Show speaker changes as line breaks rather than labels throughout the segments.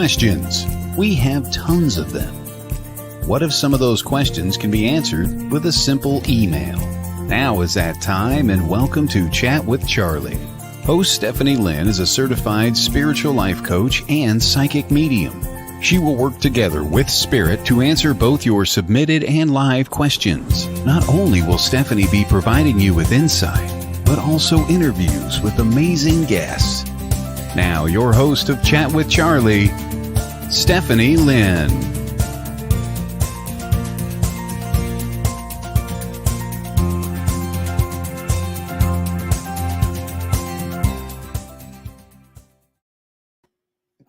Questions. We have tons of them. What if some of those questions can be answered with a simple email? Now is that time, and welcome to Chat with Charlie. Host Stephanie Lynn is a certified spiritual life coach and psychic medium. She will work together with Spirit to answer both your submitted and live questions. Not only will Stephanie be providing you with insight, but also interviews with amazing guests. Now, your host of Chat with Charlie, Stephanie Lynn.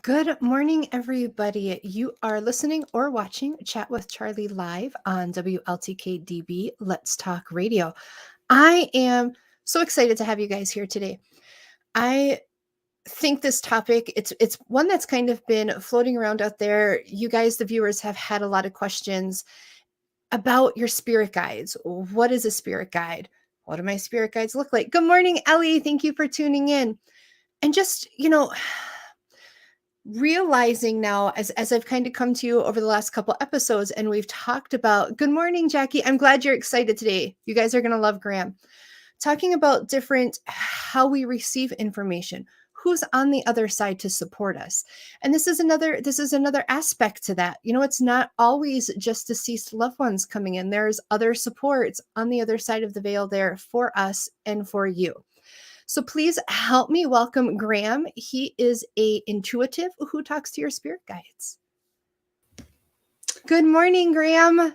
Good morning, everybody. You are listening or watching Chat with Charlie live on WLTK-DB Let's Talk Radio. I am so excited to have you guys here today. I think this topic, it's one that's kind of been floating around out there. You guys, the viewers, have had a lot of questions about your spirit guides. What is a spirit guide? What do my spirit guides look like? Good morning, Ellie. Thank you for tuning in. And just, realizing now as I've kind of come to you over the last couple episodes, and we've talked about, good morning, Jackie. I'm glad you're excited today. You guys are going to love Grahm. Talking about different, how we receive information, who's on the other side to support us. And this is another aspect to that. It's not always just deceased loved ones coming in. There's other supports on the other side of the veil there for us and for you. So please help me welcome Grahm. He is an intuitive who talks to your spirit guides. Good morning, Grahm.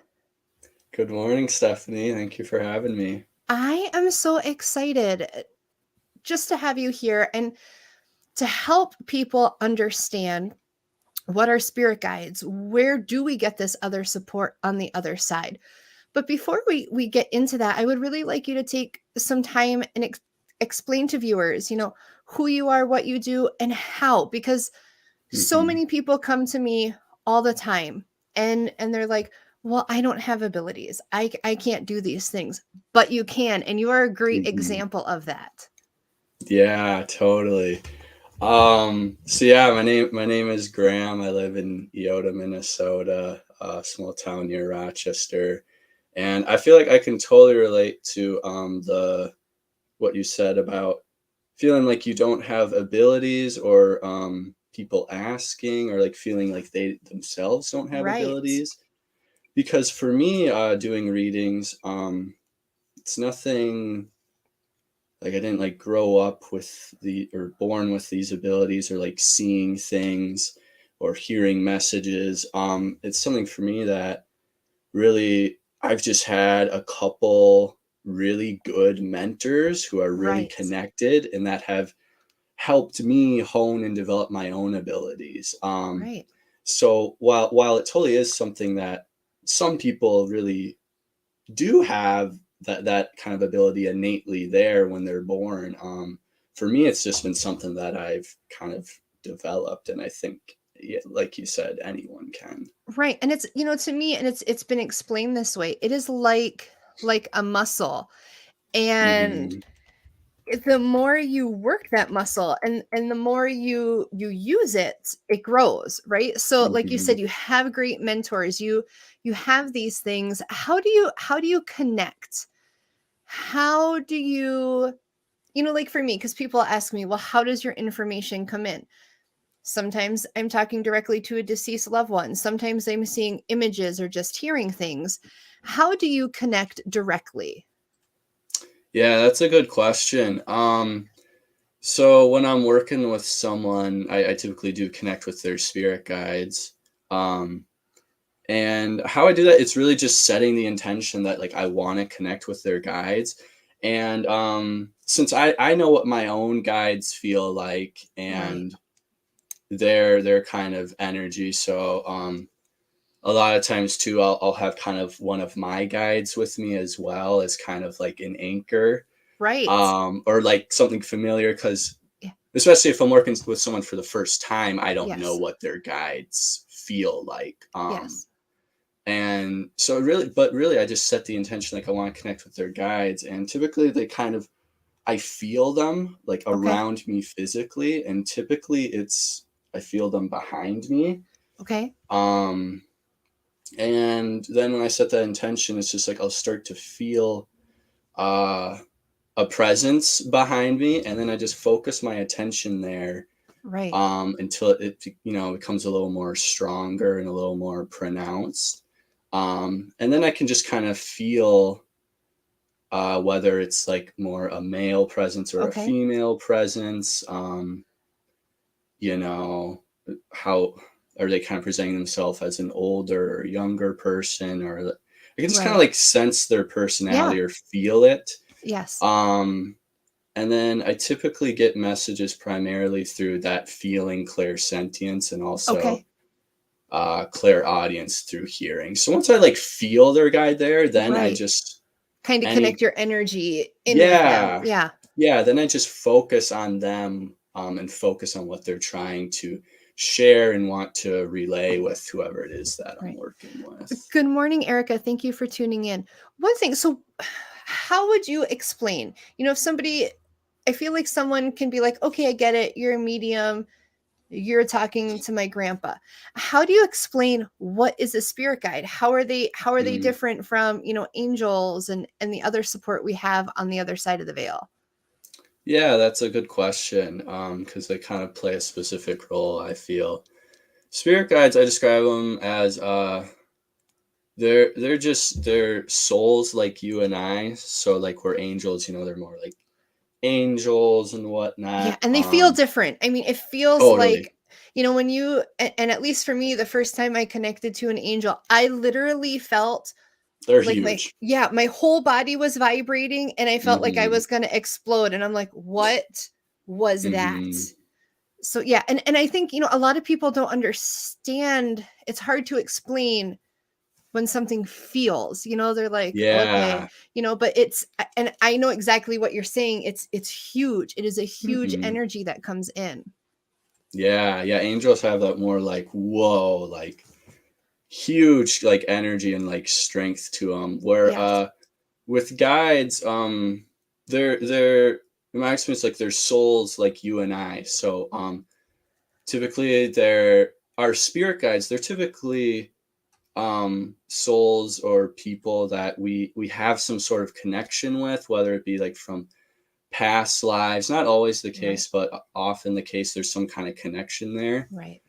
Good morning, Stephanie. Thank you for having me.
I am so excited just to have you here and to help people understand what are spirit guides. Where do we get this other support on the other side? But before we get into that, I would really like you to take some time and explain to viewers, who you are, what you do, and how, because so many people come to me all the time and they're like, well, I don't have abilities. I can't do these things, but you can. And you are a great example of that.
Yeah, totally. My name is Grahm. I live in Eyota, Minnesota, a small town near Rochester. And I feel like I can totally relate to what you said about feeling like you don't have abilities, or people asking, or like feeling like they themselves don't have abilities. Because for me, doing readings, it's nothing like I didn't like grow up with or born with these abilities, or like seeing things or hearing messages. It's something for me that really I've just had a couple really good mentors who are really connected and that have helped me hone and develop my own abilities. So while it totally is something that some people really do have, that kind of ability innately there when they're born, for me it's just been something that I've kind of developed, and I think, like you said, anyone can.
Right. And it's, to me, and it's been explained this way, it is like a muscle, and the more you work that muscle and the more you use it, it grows, right? So like you said, you have great mentors, you have these things. How do you connect? How do you, like for me, because people ask me, well, how does your information come in? Sometimes I'm talking directly to a deceased loved one. Sometimes I'm seeing images or just hearing things. How do you connect directly?
Yeah, that's a good question. So when I'm working with someone, I typically do connect with their spirit guides. And how I do that, it's really just setting the intention that like I want to connect with their guides. And since I know what my own guides feel like, and their kind of energy. So a lot of times too, I'll have kind of one of my guides with me as well, as kind of like an anchor. Or like something familiar, because especially if I'm working with someone for the first time, I don't know what their guides feel like. And so really I just set the intention, like I want to connect with their guides, and typically they kind of, I feel them like around me physically, and typically it's I feel them behind me.
Okay.
And then when I set that intention, it's just like I'll start to feel a presence behind me, and then I just focus my attention there,
Right.
until it becomes a little more stronger and a little more pronounced. And then I can just kind of feel whether it's like more a male presence or a
Okay.
female presence. How are they kind of presenting themselves as an older or younger person, or I can just kind of
Right.
like sense their personality or feel it.
Yes.
And then I typically get messages primarily through that feeling clairsentience, and also
Okay.
clairaudience through hearing. So once I like feel their guide there, then I
Right.
just
Kind of
any
connect your energy in with them.
yeah
Yeah.
then I just focus on them, and focus on what they're trying to share and want to relay with whoever it is that I'm
Right.
working with.
Good morning, Erica. Thank you for tuning in. One thing, so how would you explain, if somebody, I feel like someone can be like, okay, I get it. You're a medium. You're talking to my grandpa. How do you explain what is a spirit guide? How are they
Mm.
different from, angels and the other support we have on the other side of the veil?
Yeah, that's a good question, because they kind of play a specific role, I feel. Spirit guides, I describe them as they're souls like you and I. So like we're angels, they're more like angels and
Yeah,
whatnot.
and they feel different. I mean, it feels
Totally.
like, when you, and at least for me, the first time I connected to an angel, I literally felt
They're
like
huge.
my whole body was vibrating, and I felt like I
Mm-hmm.
was going to explode. And I'm like, what was that?
Mm-hmm.
So yeah, and I think, a lot of people don't understand. It's hard to explain when something feels, they're like, okay,
Yeah.
but and I know exactly what you're saying. It's huge. It is a huge
Mm-hmm.
energy that comes in.
Yeah. Angels have that more like, whoa, like huge like energy and like strength to them. Where
Yes.
with guides, they're in my experience, like they're souls like you and I. So typically they're our spirit guides. They're typically souls or people that we have some sort of connection with, whether it be like from past lives. Not always the
Right.
case, but often the case. There's some kind of connection there.
Right.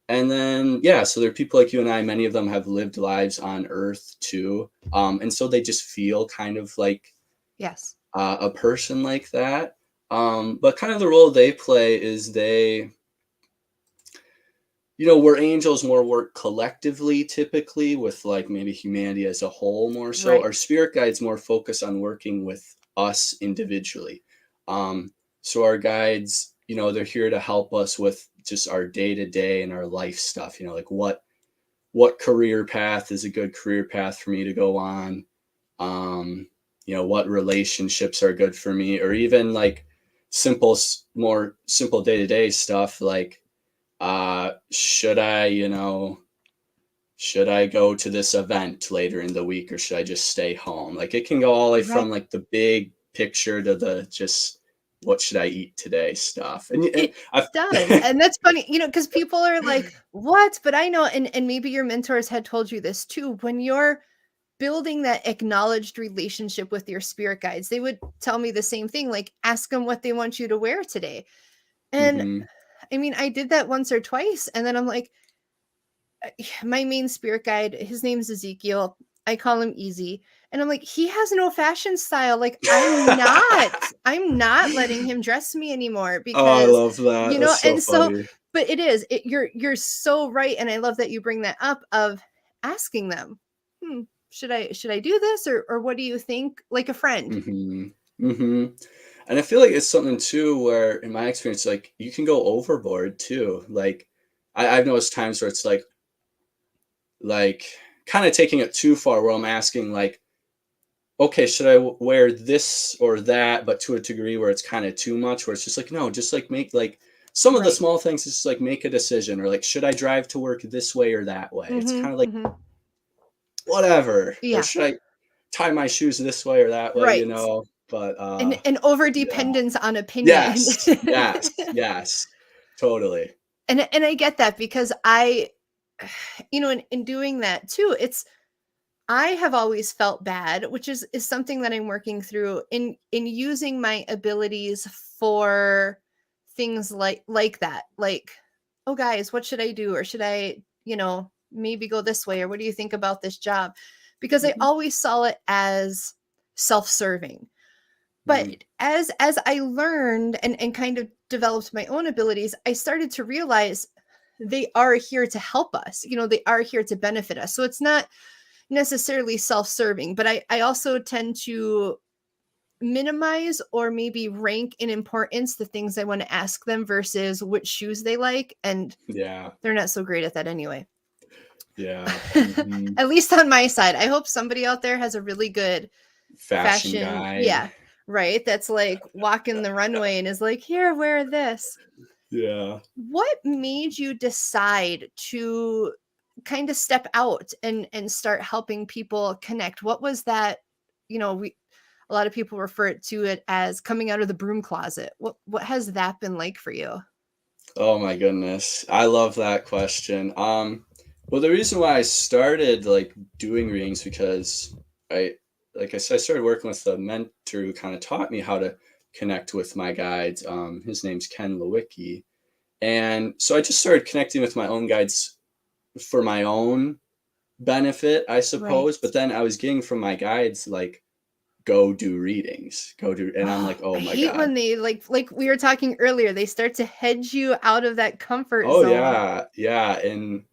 And then yeah, so there are people like you and I. Many of them have lived lives on Earth too, and so they just feel kind of like
Yes.
a person like that. But kind of the role they play is where angels more work collectively, typically with like maybe humanity as a whole more so.
Right.
Our spirit guides more focus on working with us individually. So our guides, they're here to help us with just our day to day and our life stuff. Like what career path is a good career path for me to go on. What relationships are good for me, or even like more simple day to day stuff like should I go to this event later in the week, or should I just stay home? Like it can go all the way
Right.
from like the big picture to the just what should I eat today stuff. And
It
I've
does. And that's funny, because people are like, what? But I know, and maybe your mentors had told you this too. When you're building that acknowledged relationship with your spirit guides, they would tell me the same thing, like ask them what they want you to wear today. And
Mhm.
I mean, I did that once or twice, and then I'm like, my main spirit guide, his name's Ezekiel. I call him Easy. And I'm like, he has no fashion style. Like, I'm not letting him dress me anymore
Oh, I
because,
love that. That's so
and so,
funny.
but you're so right. And I love that you bring that up of asking them, should I do this? Or what do you think? Like a friend.
Mhm. Mhm. And I feel like it's something too where in my experience, like you can go overboard too. Like I've noticed times where it's like kind of taking it too far, where I'm asking like, okay, should I wear this or that, but to a degree where it's kind of too much, where it's just like, no, just like make like some of the
Right.
small things, just like make a decision, or like, should I drive to work this way or that way? It's kind of like
Mm-hmm.
whatever, or
Yeah.
should I tie my shoes this way or that way,
Right.
But
And over
yeah.
dependence on opinion.
Yes. Totally.
And I get that because I, in doing that too, I have always felt bad, which is something that I'm working through in using my abilities for things like that. Like, oh guys, what should I do? Or should I, maybe go this way? Or what do you think about this job? Because I always saw it as self-serving. But as I learned and kind of developed my own abilities, I started to realize they are here to help us. They are here to benefit us. So it's not necessarily self-serving, but I also tend to minimize or maybe rank in importance the things I want to ask them versus which shoes they like. And they're not so great at that anyway.
Yeah.
At least on my side. I hope somebody out there has a really good fashion
guide.
Yeah. Right. That's like walking the runway and is like, here, wear this.
Yeah.
What made you decide to kind of step out and start helping people connect? What was that? A lot of people refer to it as coming out of the broom closet. What has that been like for you?
Oh my goodness. I love that question. Well, the reason why I started like doing readings because like I said, I started working with a mentor who kind of taught me how to connect with my guides. His name's Ken Lewicki. And so I just started connecting with my own guides for my own benefit, I suppose. Right. But then I was getting from my guides, like, go do readings, and I'm like, oh my God.
I hate when they like we were talking earlier, they start to hedge you out of that comfort
zone.
Oh
yeah. And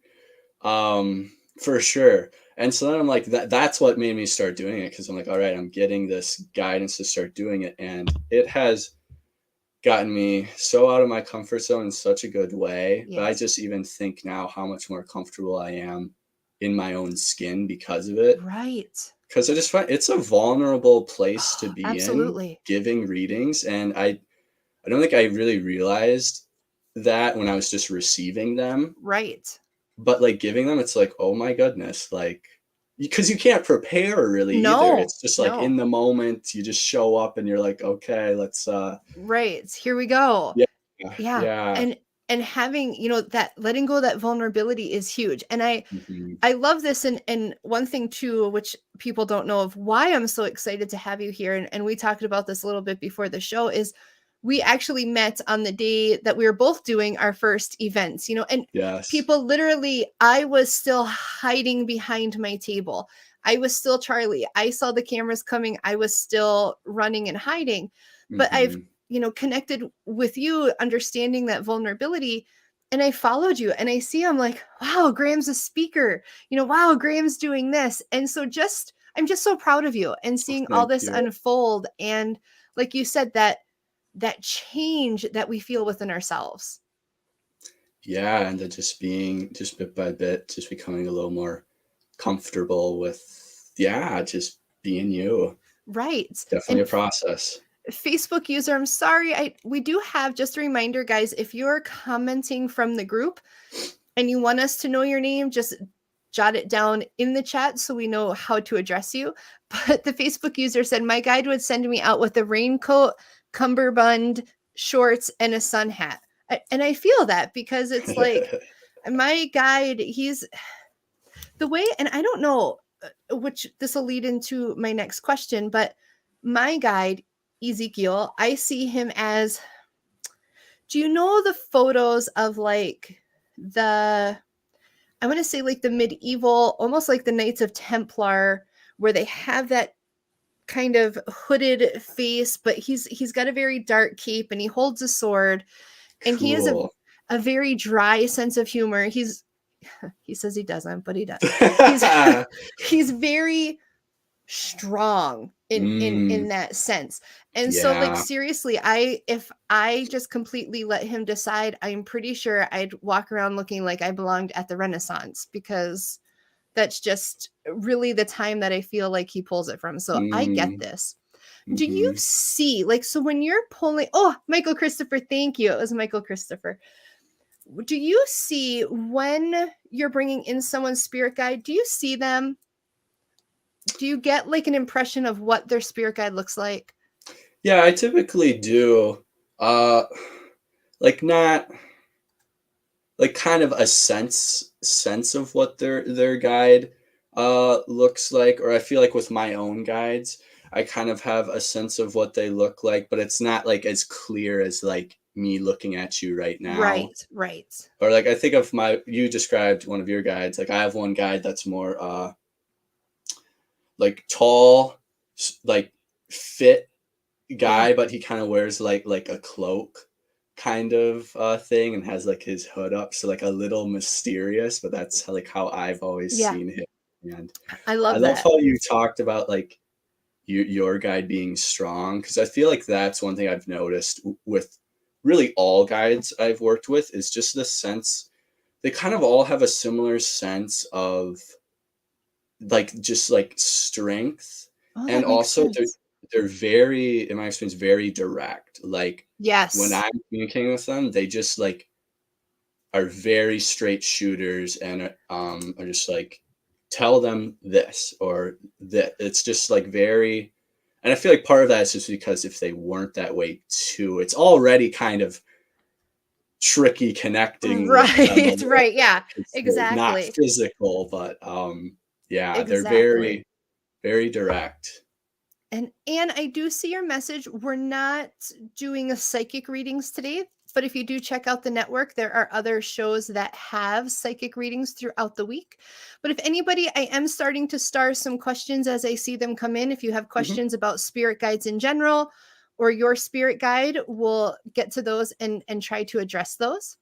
for sure. And so then I'm like, that's what made me start doing it. Cause I'm like, all right, I'm getting this guidance to start doing it. And it has gotten me so out of my comfort zone in such a good way. Yes. But I just even think now how much more comfortable I am in my own skin because of it.
Right.
Because I just find it's a vulnerable place to be
absolutely.
In, giving readings. And I don't think I really realized that when I was just receiving them.
Right.
But like giving them, it's like, oh my goodness, like, because you can't prepare really either. It's just like in the moment, you just show up and you're like, okay, let's
right. Here we go.
Yeah.
And having, that letting go of that vulnerability is huge. And I love this. And one thing too, which people don't know of why I'm so excited to have you here. And we talked about this a little bit before the show is we actually met on the day that we were both doing our first events, and yes. People literally, I was still hiding behind my table. I was still Charlie. I saw the cameras coming. I was still running and hiding, but I've, connected with you, understanding that vulnerability. And I followed you and I see, I'm like, wow, Graham's a speaker, wow, Graham's doing this. And so I'm just so proud of you and seeing all this unfold. And like you said, that change that we feel within ourselves.
Yeah. And then just bit by bit, just becoming a little more comfortable with, just being you.
Right.
Definitely a process.
Facebook user, I'm sorry. We do have just a reminder, guys, if you're commenting from the group and you want us to know your name, just jot it down in the chat so we know how to address you. But the Facebook user said, my guide would send me out with a raincoat, cummerbund, shorts, and a sun hat. And I feel that because it's like my guide, he's the way, and I don't know, which this will lead into my next question, but my guide, Ezekiel, I see him as, do you know the photos of like I want to say like the medieval, almost like the Knights of Templar, where they have that kind of hooded face, but he's got a very dark cape and he holds a sword and cool. He has a very dry sense of humor. He says he doesn't, but he does. He's very strong in that sense. And so like seriously, if I just completely let him decide, I'm pretty sure I'd walk around looking like I belonged at the Renaissance, because that's just really the time that I feel like he pulls it from. So I get this. Do you see, like, so when you're pulling, Michael Christopher, thank you. It was Michael Christopher. Do you see when you're bringing in someone's spirit guide, do you see them? Do you get like an impression of what their spirit guide looks like?
Yeah, I typically do. Like not like kind of a sense of what their guide looks like, or I feel like with my own guides, I kind of have a sense of what they look like, but it's not like as clear as like me looking at you right now.
Right, right.
Or like I think of you described one of your guides. Like I have one guide that's more like tall, like fit
Yeah.
guy, but he kind of wears like a cloak kind of thing and has like his hood up, so like a little mysterious, but that's like how I've always
Yeah.
seen him. And
I
I
love
love
that.
how you talked about like your guide being strong, because I feel like that's one thing I've noticed with really all guides I've worked with is just the sense they kind of all have a similar sense of like just like strength,
Oh,
and
that makes
also
sense.
they're very, in my experience, very direct. Like when
Yes.
I'm communicating with them, they just like are very straight shooters and are just like tell them this or that. It's just like very, and I feel like part of that is just because if they weren't that way too, it's already kind of tricky connecting with them a
Right,
little
right. Yeah,
bit 'cause they're not
exactly.
physical, but yeah, they're
Exactly.
very, very direct.
And I do see your message. We're not doing a psychic readings today, but if you do check out the network, there are other shows that have psychic readings throughout the week. But if anybody, I am starting to star some questions as I see them come in. If you have
Mhm.
questions about spirit guides in general or your spirit guide, we'll get to those and try to address those.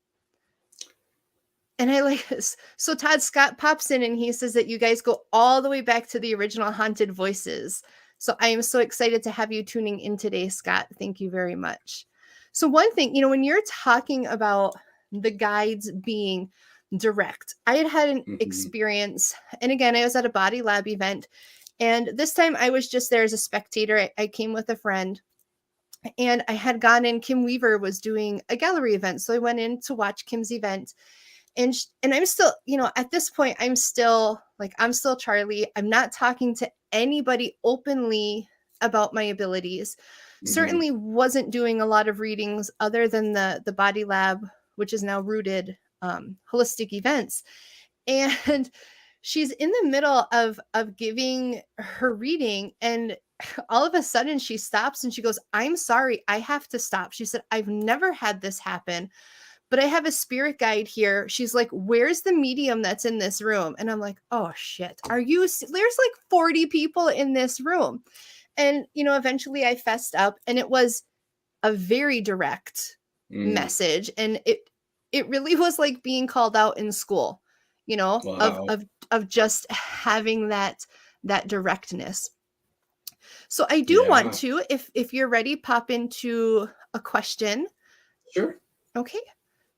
And I like this. So Todd Scott pops in and he says that you guys go all the way back to the original Haunted Voices. So I am so excited to have you tuning in today, Scott. Thank you very much. So one thing, when you're talking about the guides being direct, I had an
Mhm.
experience, and again, I was at a body lab event, and this time I was just there as a spectator. I came with a friend, and I had gone in. Kim Weaver was doing a gallery event, so I went in to watch Kim's event, and I'm still, at this point, I'm still Charlie. I'm not talking to anybody openly about my abilities.
Mhm.
Certainly wasn't doing a lot of readings other than the body lab, which is now rooted holistic events. And she's in the middle of giving her reading, and all of a sudden she stops and she goes, "I'm sorry, I have to stop." She said, "I've never had this happen, but I have a spirit guide here." She's like, "Where's the medium that's in this room?" And I'm like, "Oh shit. There's like 40 people in this room." And eventually I fessed up, and it was a very direct
Mm.
message, and it really was like being called out in school, of
Wow.
just having that directness. So I do want
Yeah.
to, if you're ready, pop into a question.
Sure.
Okay.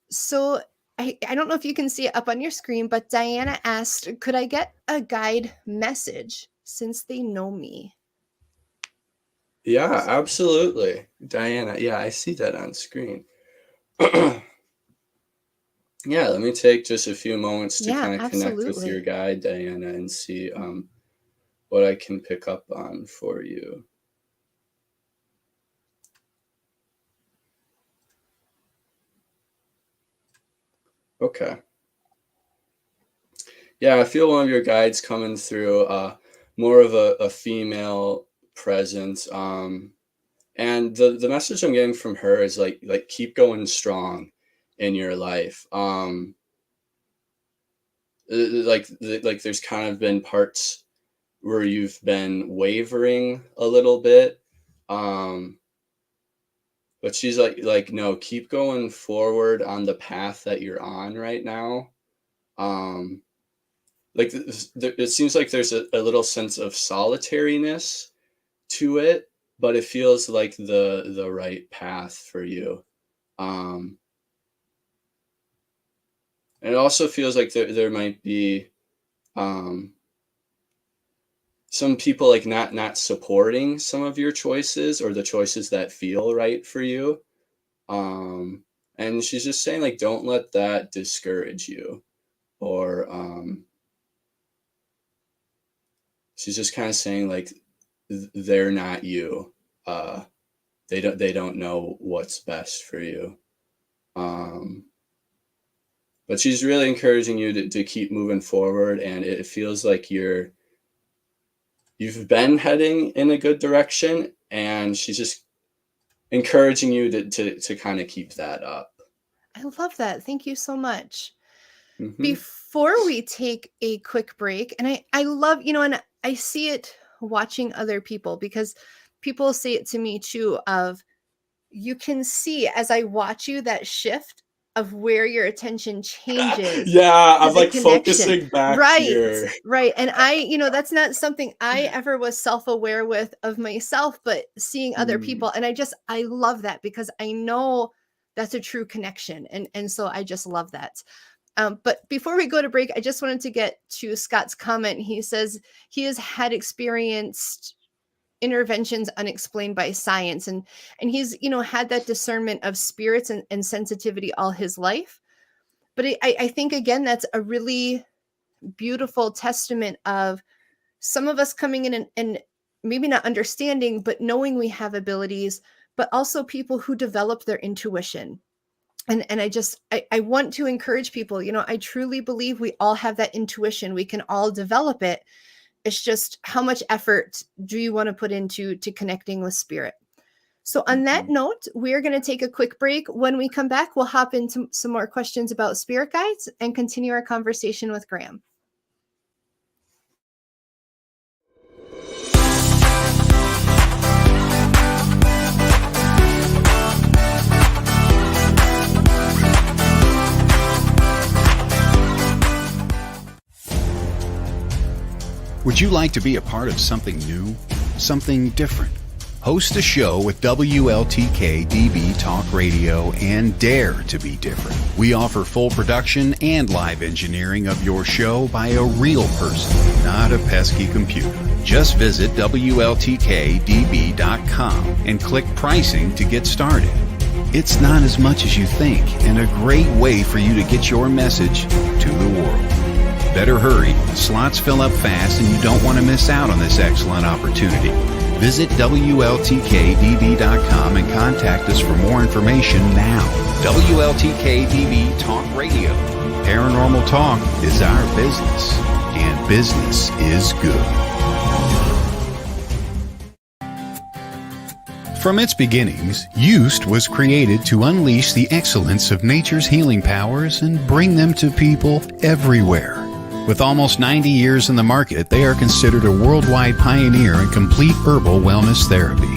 So I don't know if you can see it up on your screen, but Diana asked, could I get a guide message since they know me?
Yeah, absolutely. Diana, yeah, I see that on screen. Yeah, let me take just a few moments to
Yeah,
kind of connect with your
absolutely.
guide, Diana, and see what I can pick up on for you. Okay. Yeah, I feel one of your guides coming through, more of a female presence. And the message I'm getting from her is like keep going strong in your life. Like there's kind of been parts where you've been wavering a little bit. Um, but she's like no, keep going forward on the path that you're on right now. Um, like it seems like there's a little sense of solitariness to it, but it feels like the right path for you. Um, and it also feels like there might be um, some people like not supporting some of your choices or the choices that feel right for you. Um, and she's just saying like don't let that discourage you, or she's just kind of saying like they're not you. Uh, they don't know what's best for you. Um, but she's really encouraging you to keep moving forward. And it feels like you've been heading in a good direction, and she's just encouraging you to kind of keep that up.
I love that. Thank you so much.
Mm-hmm.
Before we take a quick break, and I love, and I see it watching other people, because people say it to me too, of you can see as I watch you that shift of where your attention changes.
Yeah,
to
I'm
the
like
connection.
focusing back
Right,
here.
right. And that's not something I ever was self-aware with of myself, but seeing other people. And I love that, because I know that's a true connection. And so I just love that. But before we go to break, I just wanted to get to Scott's comment. He says he has had experienced interventions unexplained by science, and he's had that discernment of spirits and sensitivity all his life. But I think, again, that's a really beautiful testament of some of us coming in and maybe not understanding, but knowing we have abilities, but also people who develop their intuition. And I want to encourage people, I truly believe we all have that intuition. We can all develop it. It's just, how much effort do you want to put into connecting with spirit? So on that note, we're going to take a quick break. When we come back, we'll hop into some more questions about spirit guides and continue our conversation with Grahm.
Would you like to be a part of something new, something different? Host a show with WLTK-DB Talk Radio and dare to be different. We offer full production and live engineering of your show by a real person, not a pesky computer. Just visit WLTK-DB.com and click pricing to get started. It's not as much as you think, and a great way for you to get your message to the world. Better hurry. Slots fill up fast and you don't want to miss out on this excellent opportunity. Visit WLTK-DB.com and contact us for more information now. WLTK-DB Talk Radio. Paranormal talk is our business, and business is good. From its beginnings, Yoast was created to unleash the excellence of nature's healing powers and bring them to people everywhere. With almost 90 years in the market, they are considered a worldwide pioneer in complete herbal wellness therapy.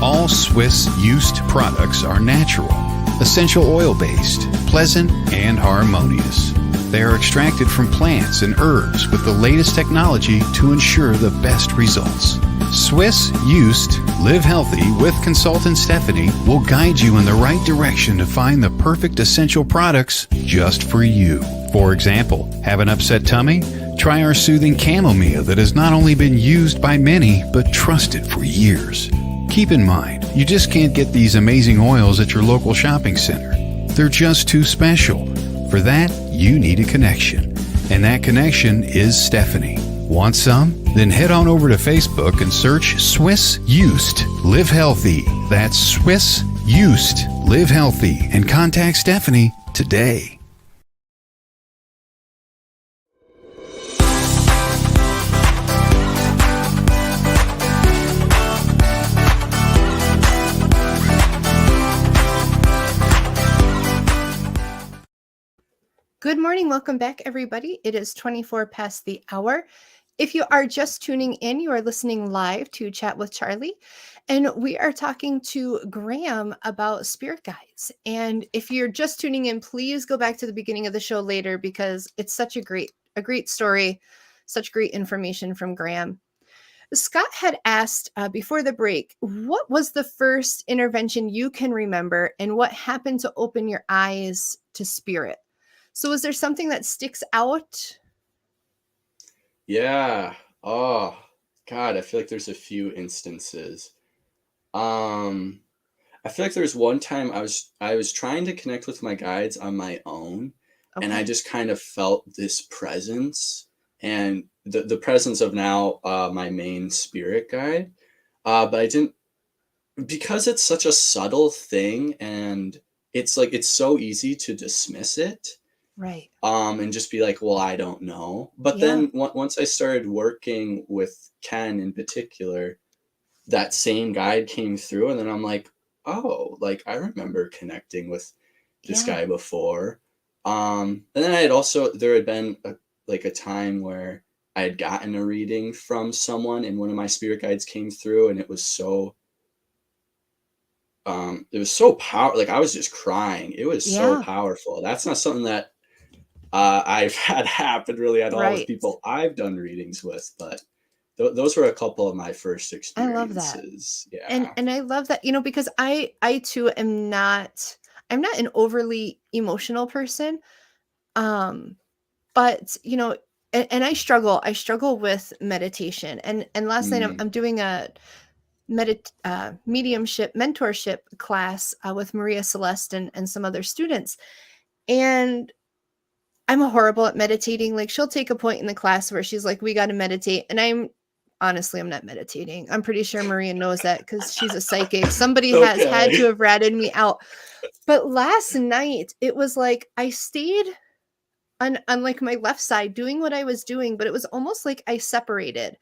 All Swiss Yoast products are natural, essential oil-based, pleasant, and harmonious. They are extracted from plants and herbs with the latest technology to ensure the best results. Swiss Yoast Live Healthy with consultant Stephanie will guide you in the right direction to find the perfect essential products just for you. For example, have an upset tummy? Try our soothing chamomile that has not only been used by many, but trusted for years. Keep in mind, you just can't get these amazing oils at your local shopping center. They're just too special. For that, you need a connection. And that connection is Stephanie. Want some? Then head on over to Facebook and search Swiss Yoast Live Healthy. That's Swiss Yoast Live Healthy, and contact Stephanie today.
Good morning. Welcome back, everybody. It is 24 past the hour. If you are just tuning in, you are listening live to Chat with Charlie, and we are talking to Grahm about spirit guides. And if you're just tuning in, please go back to the beginning of the show later, because it's such a great story, such great information from Grahm. Scott had asked before the break, what was the first intervention you can remember, and what happened to open your eyes to spirit? So is there something that sticks out?
Yeah. Oh, God, I feel like there's a few instances. I feel like there's one time I was trying to connect with my guides on my own, and I just kind of felt this presence, and the presence of now my main spirit guide. But I didn't, because it's such a subtle thing, and it's like it's so easy to dismiss it.
Right.
And just be like, well, I don't know. But
Yeah.
then once I started working with Ken in particular, that same guide came through, and then I'm like, oh, like I remember connecting with this
Yeah.
guy before. And then there had been a time where I had gotten a reading from someone, and one of my spirit guides came through, and it was so powerful. Like I was just crying. It was so
Yeah.
powerful. That's not something that I've had happen really at all with
Right.
people I've done readings with, but those were a couple of my first
I love that.
experiences.
And
Yeah.
I love that, because I too am not, I'm not an overly emotional person. Um, but and I struggle with meditation. And last night
Mm,
I'm doing a mediumship mentorship class with Maria Celeste and some other students. And I'm horrible at meditating. Like she'll take a point in the class where she's like, we got to meditate. And I'm not meditating. I'm pretty sure Maria knows that because she's a psychic. Somebody has had
okay.
to have ratted me out. But last night it was like I stayed on like my left side doing what I was doing, but it was almost like I separated.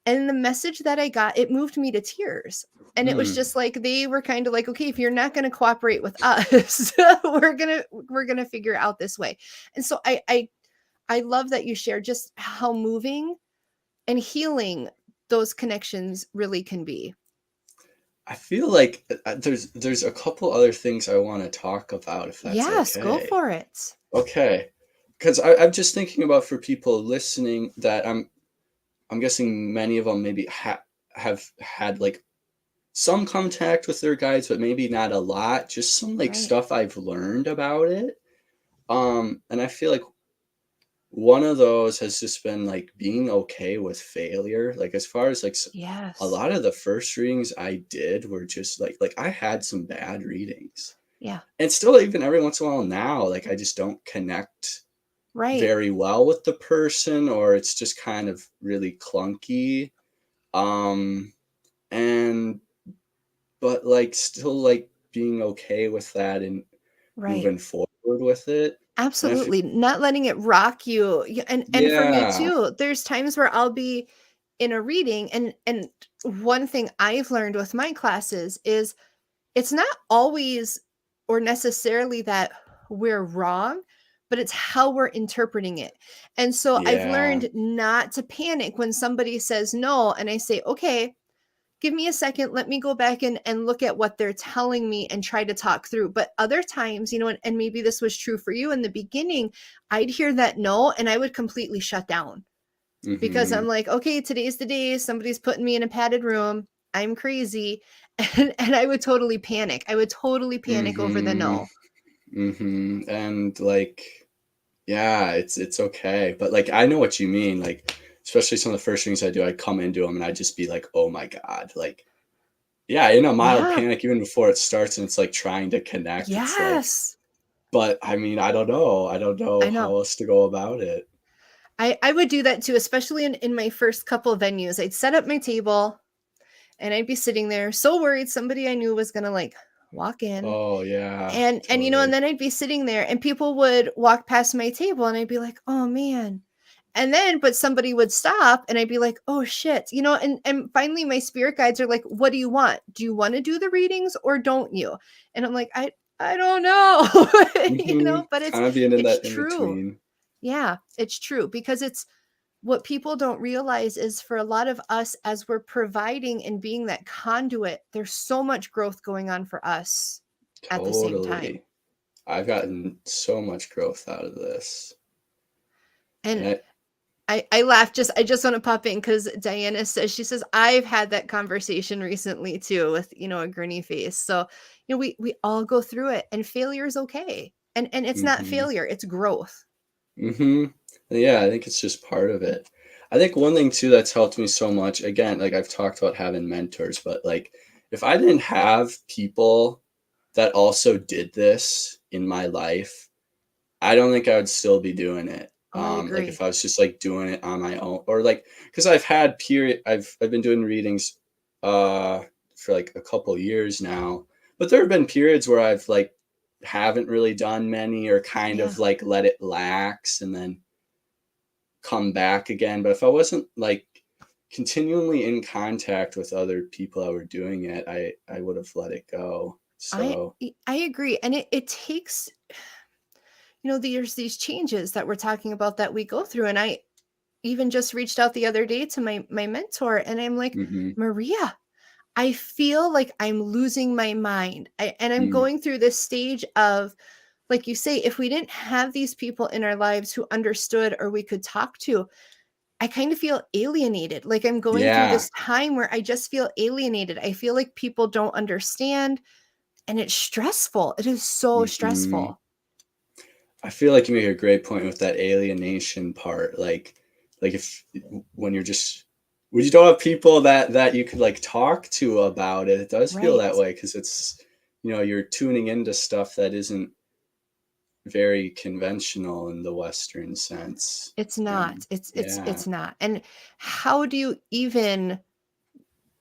And the message that I got, it moved me to tears. And it was
Mm.
just like they were kind of like, okay, if you're not going to cooperate with us, we're gonna figure out this way. And so I love that you share just how moving and healing those connections really can be.
I feel like there's a couple other things I want to talk about, if that's
Yes, go
okay.
for it.
Okay. Because I'm just thinking about, for people listening, that I'm guessing many of them maybe have had like some contact with their guides, but maybe not a lot. Just some like
Right.
stuff I've learned about it. And I feel like one of those has just been like being okay with failure. Like as far as like a
Yes.
lot of the first readings I did were just like I had some bad readings.
Yeah.
And still, even every once in a while now, like I just don't connect
Right.
very well with the person, or it's just kind of really clunky. Um and but like still like being okay with that and
Right.
moving forward with it. And I feel,
Absolutely. Not letting it rock you. And for me
yeah.
too, there's times where I'll be in a reading and one thing I've learned with my classes is it's not always or necessarily that we're wrong, but it's how we're interpreting it. And so I've
Yeah.
learned not to panic when somebody says no and I say, "Okay, give me a second, let me go back and look at what they're telling me and try to talk through." But other times, and maybe this was true for you in the beginning, I'd hear that no and I would completely shut down because
Mm-hmm.
I'm like, okay, today's the day, somebody's putting me in a padded room, I'm crazy. And I would totally panic. I would totally panic over the
Mm-hmm.
no.
Mm-hmm. And like, yeah, it's okay. But like I know what you mean. Like, especially some of the first things I do, I'd come into them and I'd just be like, oh my God. Like, yeah, in a mild
Yeah.
panic even before it starts, and it's like trying to connect. It's like,
Yes.
but I mean, I don't know. I don't know
I
how
know.
else to go about it.
I would do that too, especially in my first couple of venues. I'd set up my table and I'd be sitting there so worried somebody I knew was gonna like walk in.
Oh yeah,
And
totally.
then I'd be sitting there and people would walk past my table and I'd be like, "Oh man." And then but somebody would stop and I'd be like, "Oh shit." And finally my spirit guides are like, "What do you want? Do you want to do the readings or don't you?" And I'm like, I don't know."
Mm-hmm.
But
Kind of being in
it's
that in
true.
between.
Yeah, it's true because it's what people don't realize is for a lot of us as we're providing and being that conduit, there's so much growth going on for us at the same time.
Totally. I've gotten so much growth out of this.
And
And
I laugh I just want to pop in because Diana says, she says, I've had that conversation recently too with, a grinny face. So, we all go through it and failure is okay. And it's not
mm-hmm.
failure, it's growth.
Mm-hmm. Yeah, I think it's just part of it. I think one thing too that's helped me so much, again, like I've talked about having mentors, but like if I didn't have people that also did this in my life, I don't think I would still be doing it.
Oh, I
Like if
agree.
I was just like doing it on my own, or like because I've been doing readings for like a couple years now, but there have been periods where I've like haven't really done many, or kind
Yeah.
of like let it lax and then come back again. But if I wasn't like continually in contact with other people that were doing it, I would have let it go. So
I agree. And it takes, there's these changes that we're talking about that we go through. And I even just reached out the other day to my mentor, and I'm like,
mhm,
Maria, I feel like I'm losing my mind. And I'm
mm,
going through this stage of, like you say, if we didn't have these people in our lives who understood or we could talk to, I kind of feel alienated. Like I'm going through
yeah,
this time where I just feel alienated. I feel like people don't understand, and it's stressful. It is so
mhm.
stressful.
I feel like you make a great point with that alienation part. Like if when you're just when you don't have people that you could like talk to about it, it does feel
Right.
that way because it's you're tuning into stuff that isn't very conventional in the Western sense.
It's
And
not. It's it's
yeah.
it's not. And how do you even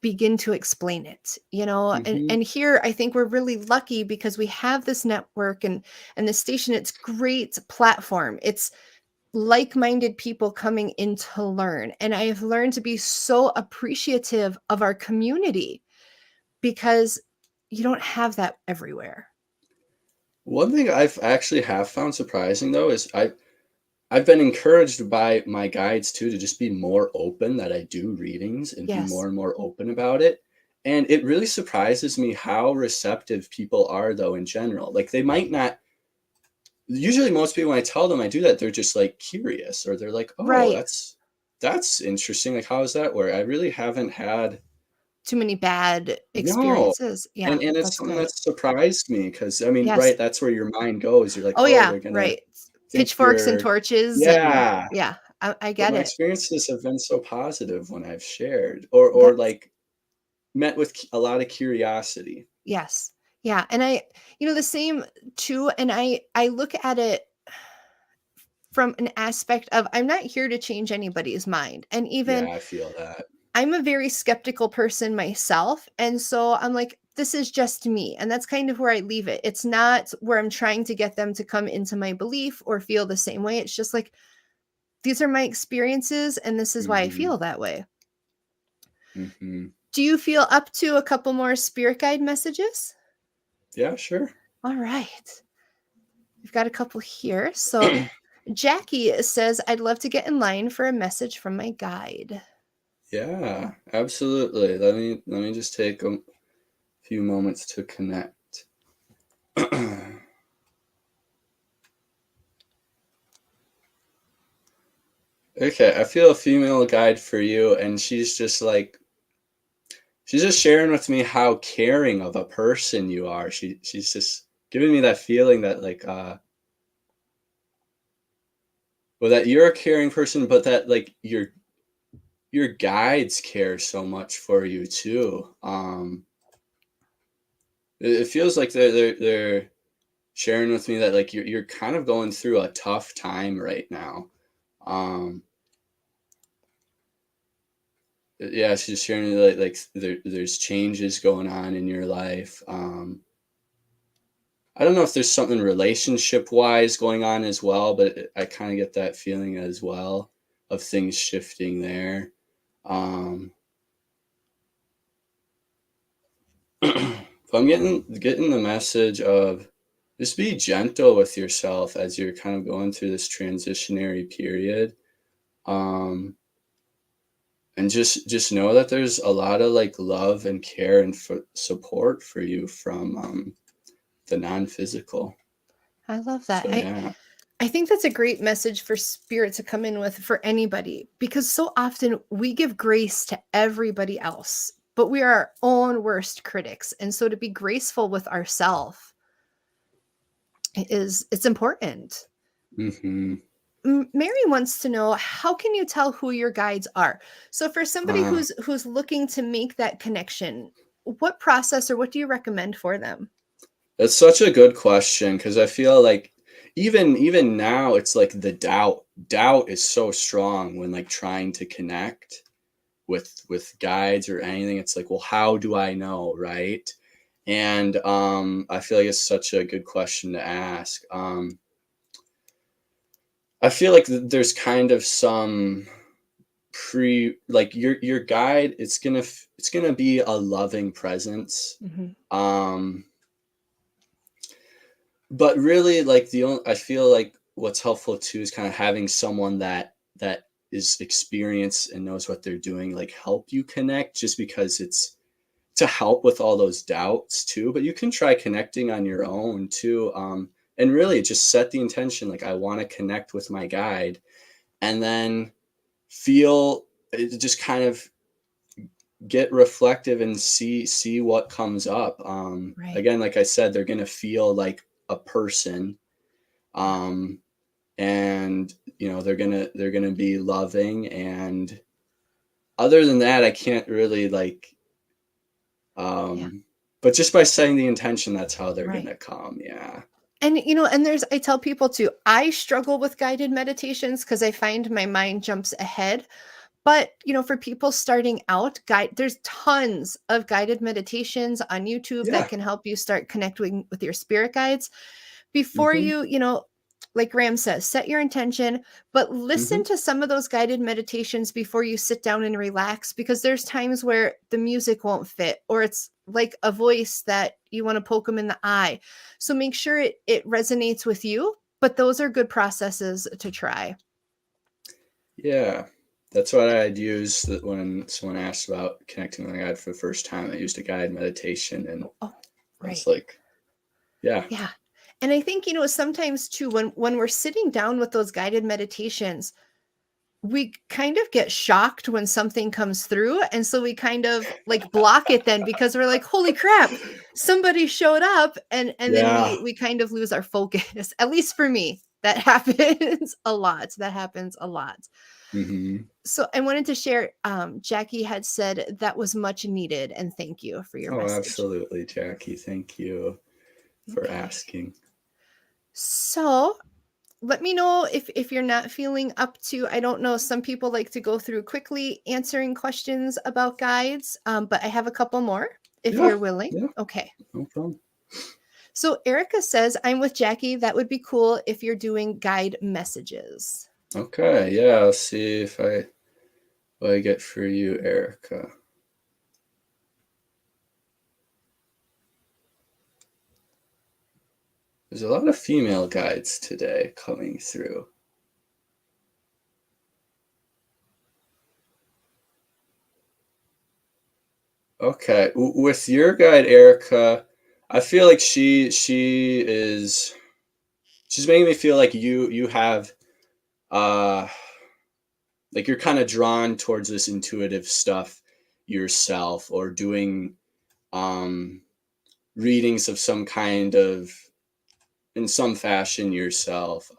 begin to explain it, and
Hmm.
and here I think we're really lucky because we have this network and this station. It's great platform. It's like-minded people coming in to learn, and I have learned to be so appreciative of our community because you don't have that everywhere.
One thing I've actually have found surprising though is I've been encouraged by my guides too to just be more open that I do readings and be more
Yes.
and more open about it. And it really surprises me how receptive people are though in general. Like they might not usually most people when I tell them I do that, they're just like curious or they're like, "Oh,
Right.
that's interesting. Like how does that work?" I really haven't had
Too many bad
no.
experiences.
And
Yeah,
it's
that's
something
good.
that surprised me because I mean,
Yes.
right, that's where your mind goes. You're like,
Oh
"Oh,
yeah,
they're gonna
right.
think
Pitchforks and
you're."
torches, and
Yeah.
yeah, I
But
get
my
it.
experiences have been so positive when I've shared or
That's
like met with a lot of curiosity.
yes. Yeah, and the same too, and I look at it from an aspect of I'm not here to change anybody's mind. And even
Yeah, I feel that.
I'm a very skeptical person myself, and so I'm like, this is just me, and that's kind of where I leave it. It's not where I'm trying to get them to come into my belief or feel the same way. It's just like these are my experiences, and this is why I
Mhm.
feel that way.
Mhm.
Do you feel up to a couple more spirit guide messages?
Yeah, sure.
All right. We've got a couple here. So Jackie says, I'd love to get in line for a message from my guide.
Yeah, absolutely. Let me just take a few moments to connect. Okay, I feel a female guide for you, and she's just sharing with me how caring of a person you are. She's just giving me that feeling that like well that you're a caring person, but that like your guides care so much for you too. It feels like they're sharing with me that like you're kind of going through a tough time right now. Um, yeah, she's sharing like there's changes going on in your life. I don't know if there's something relationship wise going on as well, but I kind of get that feeling as well of things shifting there. Um, but I'm getting the message of just be gentle with yourself as you're kind of going through this transitionary period. Um, and just know that there's a lot of like love and care and support for you from the non-physical.
I love that.
So yeah.
I think that's a great message for spirit to come in with for anybody, because so often we give grace to everybody else, but we are our own worst critics. And so to be graceful with ourselves it's important.
Hmm.
Mary wants to know, how can you tell who your guides are? So for somebody who's looking to make that connection, what process or what do you recommend for them?
That's such a good question because I feel like even now it's like the doubt is so strong when like trying to connect with guides or anything. It's like, well, how do I know, right? And I feel like it's such a good question to ask. I feel like there's kind of some like your guide, it's gonna be a loving presence. Um, but really, like I feel like what's helpful too is kind of having someone that is experienced and knows what they're doing, like help you connect, just because it's to help with all those doubts too. But you can try connecting on your own too. And really just set the intention, like I want to connect with my guide, and then feel it, just kind of get reflective and see what comes up.
Right.
Again, like I said, they're going to feel like a person. And they're gonna be loving, and other than that I can't really like but just by setting the intention, that's how they're
Right.
gonna come. Yeah.
And and I tell people too, I struggle with guided meditations because I find my mind jumps ahead. But for people starting out, there's tons of guided meditations on YouTube that
Yeah.
can help you start connecting with your spirit guides. Before
Mm-hmm.
you, like Graham says, set your intention, but
Mm-hmm.
listen to some of those guided meditations before you sit down and relax, because there's times where the music won't fit, or it's like a voice that you want to poke them in the eye. So make sure it resonates with you, but those are good processes to try.
Yeah, that's what I'd use when someone asked about connecting with a guide for the first time. I used a guide meditation, and
Oh,
I was
right.
like, yeah.
Yeah. And I think, sometimes too, when we're sitting down with those guided meditations, we kind of get shocked when something comes through. And so we kind of like block it then, because we're like, holy crap, somebody showed up. And then
Yeah.
we kind of lose our focus. At least for me, that happens a lot. That happens a lot.
Mm-hmm.
So I wanted to share, Jackie had said that was much needed. And thank you for your
Oh,
message.
absolutely, Jackie. Thank you for
Okay.
asking.
So let me know if you're not feeling up to, I don't know, some people like to go through quickly answering questions about guides, but I have a couple more if
Yeah.
you're willing.
Yeah.
Okay.
No problem.
So Erica says, I'm with Jackie. That would be cool if you're doing guide messages.
Okay. Yeah. I'll see if what I get for you, Erica. There's a lot of female guides today coming through. Okay, with your guide, Erica, I feel like she's making me feel like you have uh like you're kind of drawn towards this intuitive stuff yourself, or doing um readings of some kind of in some fashion yourself.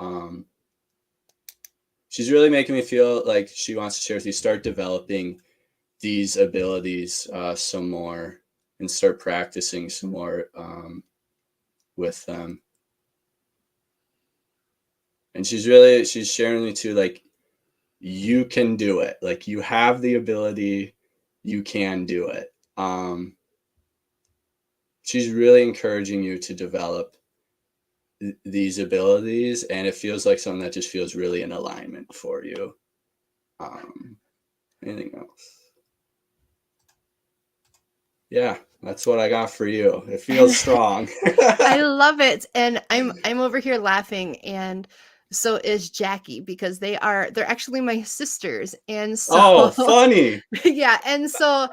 She's really making me feel like she wants to share with you, start developing these abilities some more, and start practicing some more with them. And she's sharing with me too, like you can do it, like you have the ability, you can do it. She's really encouraging you to develop these abilities, and it feels like something that just feels really in alignment for you. um Anything else? Yeah, that's what I got for you. It feels strong.
I love it. And I'm over here laughing, and so is Jackie, because they're actually my sisters. And
Oh,
so
funny.
yeah, and so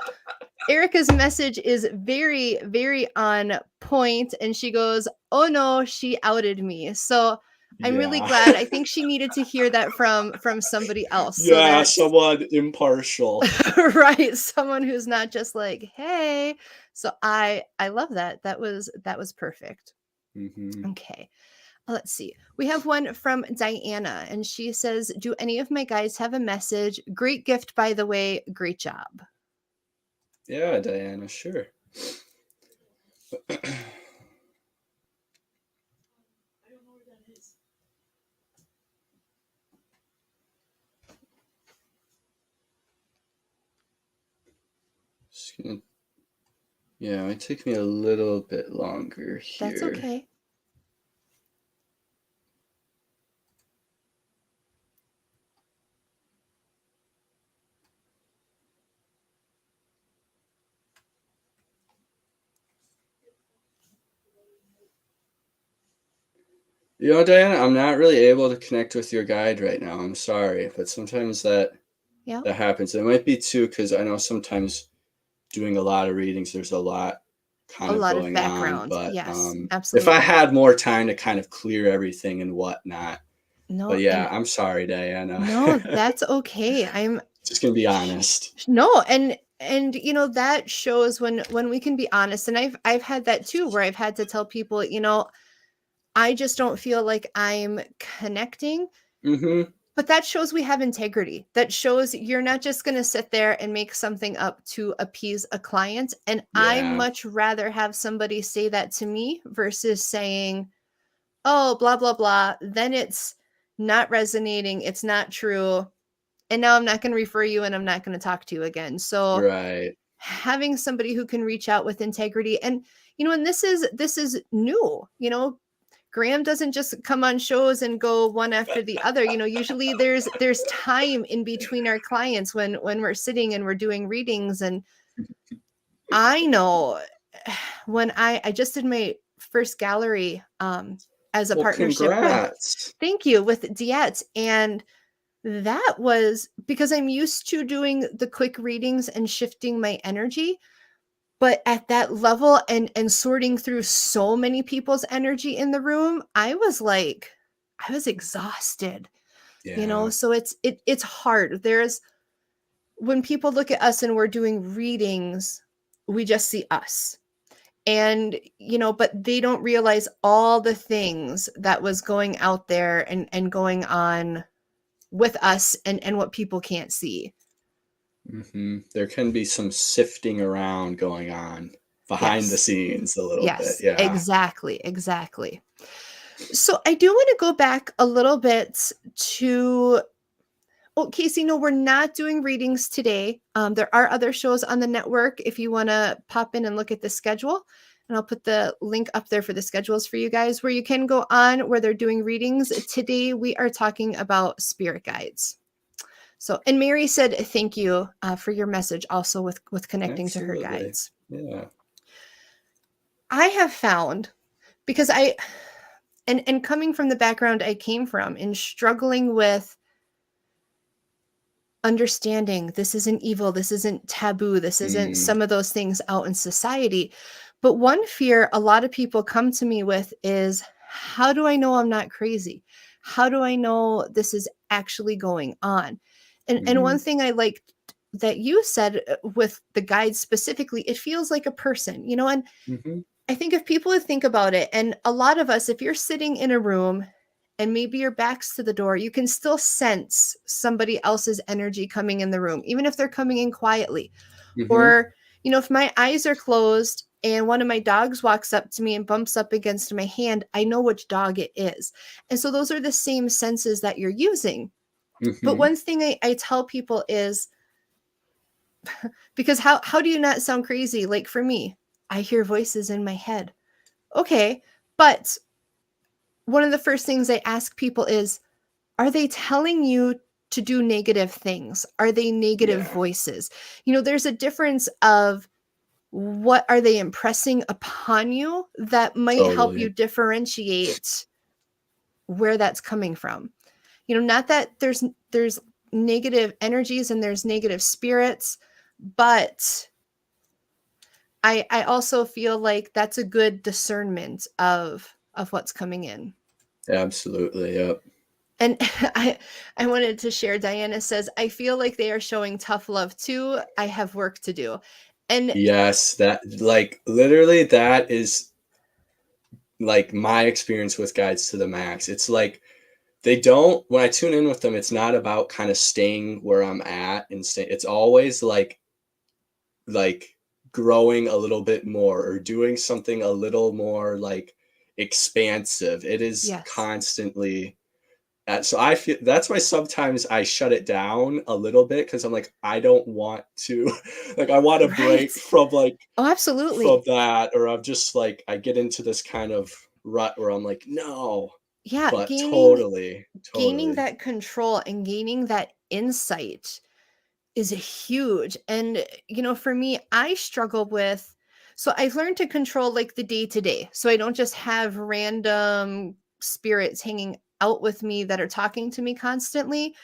Erica's message is very, very on point, and she goes, "Oh no, she outed me." So I'm really
Yeah.
glad. I think she needed to hear that from somebody else, so
Yeah,
that
someone impartial.
right, someone who's not just like, "Hey." So I love that. That was perfect.
Hmm.
Okay. Let's see. We have one from Diana, and she says, "Do any of my guys have a message? Great gift, by the way. Great job."
Yeah, Diana, sure. Just gonna Yeah, it took me a little bit longer
That's
here.
okay.
You know, Diana, I'm not really able to connect with your guide right now. I'm sorry, but sometimes
Yeah.
that happens. It might be too, because I know sometimes doing a lot of readings, there's a lot
A
kind of
lot of
going on.
background.
But
Yes,
if I
absolutely.
had more time to kind of clear everything and whatnot, but
No,
yeah,
and
I'm sorry, Diana.
no, that's okay. I'm
Just gonna be honest.
no, and that shows when we can be honest. And I've had that too, where I've had to tell people, I just don't feel like I'm connecting.
Mm-hmm.
But that shows we have integrity. That shows you're not just going to sit there and make something up to appease a client. And I
Yeah.
much rather have somebody say that to me versus saying, oh, blah, blah, blah. Then it's not resonating. It's not true. And now I'm not going to refer you and I'm not going to talk to you again. So
Right.
having somebody who can reach out with integrity and and this is new. Grahm doesn't just come on shows and go one after the other. Usually there's time in between our clients when we're sitting and we're doing readings. And I know when I just did my first gallery as a
Well,
partnership with,
congrats.
thank you, with Diet. And that was because I'm used to doing the quick readings and shifting my energy. But at that level and sorting through so many people's energy in the room, I was exhausted,
Yeah.
so it's hard. There's when people look at us and we're doing readings, we just see us. And but they don't realize all the things that was going out there and going on with us and what people can't see.
Mm-hmm. There can be some sifting around going on behind the
Yes.
scenes a little bit.
Yes,
Yeah.
exactly. So I do want to go back a little bit to, oh, Casey, no, we're not doing readings today. There are other shows on the network if you want to pop in and look at the schedule. And I'll put the link up there for the schedules for you guys where you can go on where they're doing readings. Today we are talking about spirit guides. So, and Mary said thank you for your message also with connecting to her
Absolutely.
guides.
Yeah.
I have found, because and coming from the background I came from in struggling with understanding this isn't evil, this isn't taboo, this isn't
Mm.
some of those things out in society. But one fear a lot of people come to me with is, how do I know I'm not crazy? How do I know this is actually going on? And
Mm-hmm.
one thing I like that you said with the guides specifically, it feels like a person, and
Mm-hmm.
I think if people would think about it, and a lot of us, if you're sitting in a room and maybe your back's to the door, you can still sense somebody else's energy coming in the room, even if they're coming in quietly.
Mm-hmm.
Or, if my eyes are closed and one of my dogs walks up to me and bumps up against my hand, I know which dog it is. And so those are the same senses that you're using. But
Mm-hmm.
one thing I tell people is, because how do you not sound crazy? Like for me, I hear voices in my head. Okay, but one of the first things I ask people is, are they telling you to do negative things? Are they negative
Yeah.
voices? There's a difference of what are they impressing upon you that might help you
Totally.
differentiate where that's coming from. Not that there's negative energies and there's negative spirits, but I also feel like that's a good discernment of what's coming in.
Absolutely. Yep.
And I wanted to share, Diana says, I feel like they are showing tough love too. I have work to do. And
Yes, that like literally that is like my experience with guides to the max. It's like they don't, when I tune in with them, it's not about kind of staying where I'm at and it's always like growing a little bit more or doing something a little more like expansive. It is
yes,
constantly So I feel that's why sometimes I shut it down a little bit, because I'm like, I don't want to, like, I want to
Right.
break from
Oh,
from
absolutely.
that, or I'm just like, I get into this kind of rut where I'm like, no,
Yeah,
but
gaining
totally.
that control and gaining that insight is huge. And for me, I struggle with, so I've learned to control like the day to day. So I don't just have random spirits hanging out with me that are talking to me constantly.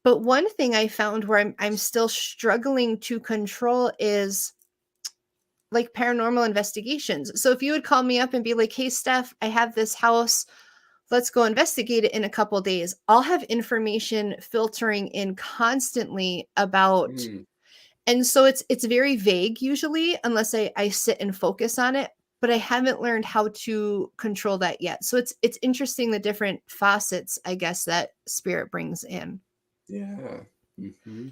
But one thing I found where I'm still struggling to control is like paranormal investigations. So if you would call me up and be like, "Hey Steph, I have this house. Let's go investigate it in a couple days." I'll have information filtering in constantly about,
Mm,
and so it's very vague usually unless I sit and focus on it, but I haven't learned how to control that yet. So it's interesting the different facets, I guess, that spirit brings in.
yeah. Hmm.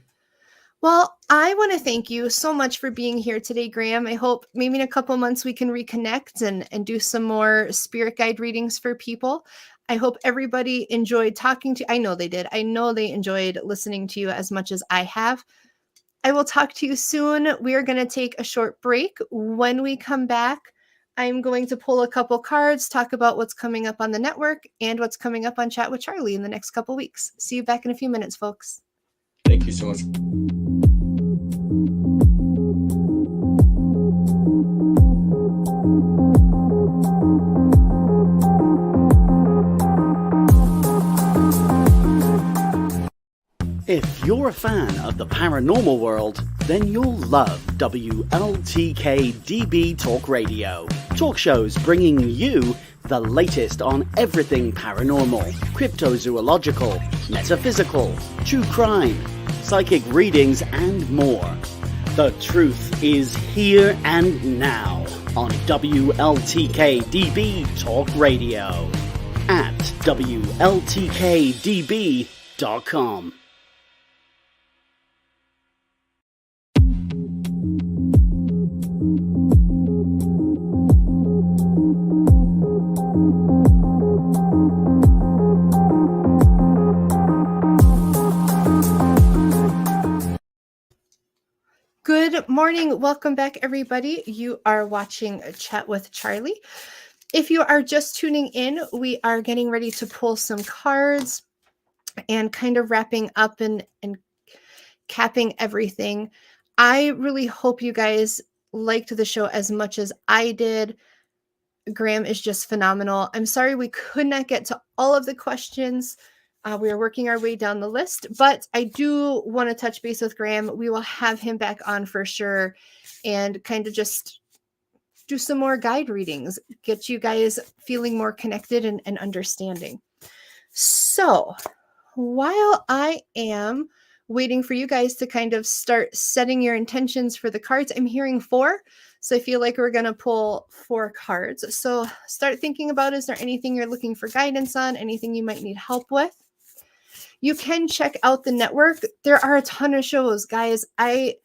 Well, I want to thank you so much for being here today, Graham. I hope maybe in a couple months we can reconnect and do some more spirit guide readings for people. I hope everybody enjoyed talking to. I know they did. I know they enjoyed listening to you as much as I have. I will talk to you soon. We are going to take a short break. When we come back, I'm going to pull a couple cards, talk about what's coming up on the network and what's coming up on Chat with Charlie in the next couple weeks. See you back in a few minutes, folks.
Thank you so much.
If you're a fan of the paranormal world, then you'll love WLTK-DB Talk Radio. Talk shows bringing you the latest on everything paranormal, cryptozoological, metaphysical, true crime, psychic readings, and more. The truth is here and now on WLTK-DB Talk Radio at WLTKDB.com.
Good morning. Welcome back, everybody. You are watching Chat with Charlie. If you are just tuning in, we are getting ready to pull some cards and kind of wrapping up and capping everything. I really hope you guys liked the show as much as I did. Graham is just phenomenal. I'm sorry we could not get to all of the questions. We are working our way down the list, but I do want to touch base with Graham. We will have him back on for sure and kind of just do some more guide readings, get you guys feeling more connected and understanding. So while I am waiting for you guys to kind of start setting your intentions for the cards, I'm hearing 4. So I feel like we're going to pull 4 cards. So start thinking about, is there anything you're looking for guidance on? Anything you might need help with? You can check out the network. There are a ton of shows, guys. I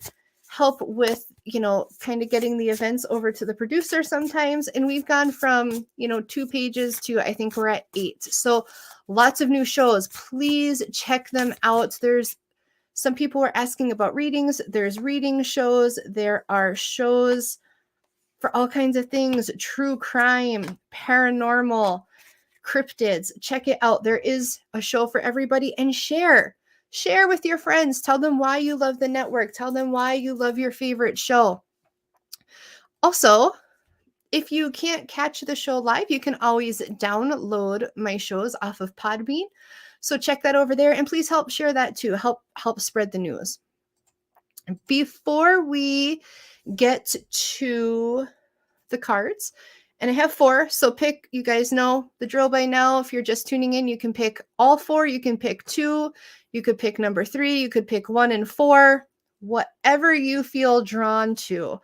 help with, kind of getting the events over to the producer sometimes. And we've gone from, 2 pages to I think we're at 8. So lots of new shows. Please check them out. There's some people were asking about readings. There's reading shows. There are shows for all kinds of things, true crime, paranormal, cryptids. Check it out. There is a show for everybody, and share with your friends. Tell them why you love the network. Tell them why you love your favorite show. Also, if you can't catch the show live, you can always download my shows off of Podbean. So check that over there, and please help share that too. Help spread the news. Before we get to the cards, and I have 4, so pick, you guys know the drill by now. If you're just tuning in, you can pick all 4, you can pick 2, you could pick number 3, you could pick 1 and 4. Whatever you feel drawn to